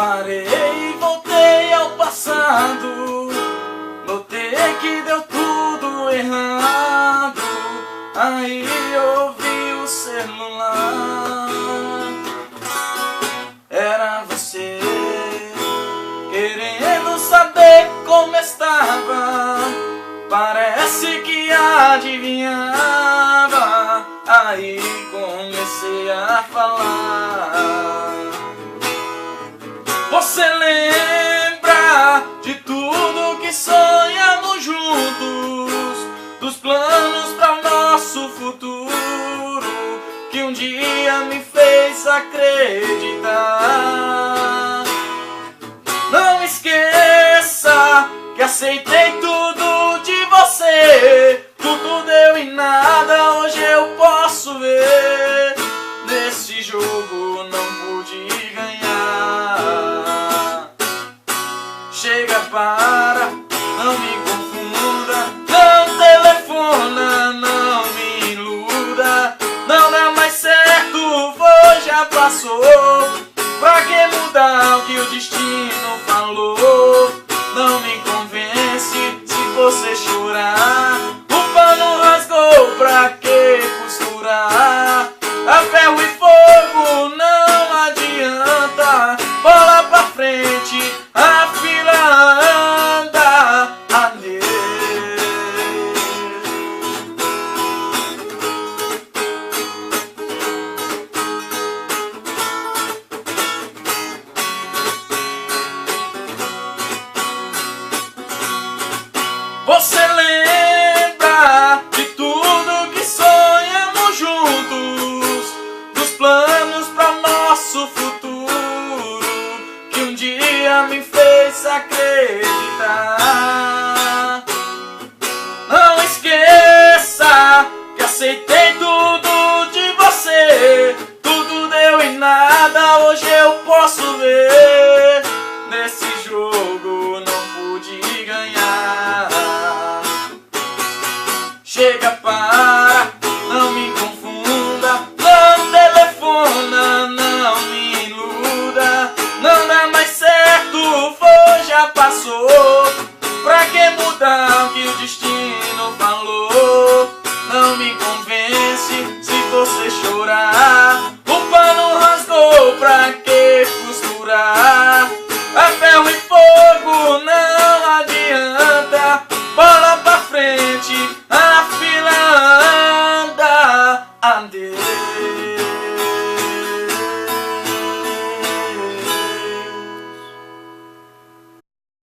Parei e voltei ao passado, notei que deu tudo errado. Aí ouvi o celular, era você, querendo saber como estava. Parece que adivinhava. Aí comecei a falar. Você lembra de tudo que sonhamos juntos, dos planos para o nosso futuro, que um dia me fez acreditar. Não esqueça que aceitei tudo de você. Tudo deu em nada, hoje eu posso ver. Nesse jogo não pude ganhar. Chega, para, não me confunda, não telefona, não me iluda. Não dá mais certo, foi, já passou. Pra que mudar o que o destino falou? Não me convence se você chorar. O pano rasgou, pra que costurar? A ferro e fogo não adianta. Bola pra frente, a fila anda. Adeus. Você lembra de tudo que sonhamos juntos, dos planos para o nosso futuro, que um dia me fez acreditar. Não esqueça que aceitei tudo de você. Tudo deu em nada, hoje eu posso ver. Nesse jogo não pude ganhar. Chega, para, não me confunda, não telefona, não me iluda. Não dá mais certo, foi, já passou. Pra que mudar o que o destino falou? Não me convence se você chorar. O pano rasgou, pra que costurar? A ferro e fogo não adianta. Bola pra frente, a fila anda. Adeus.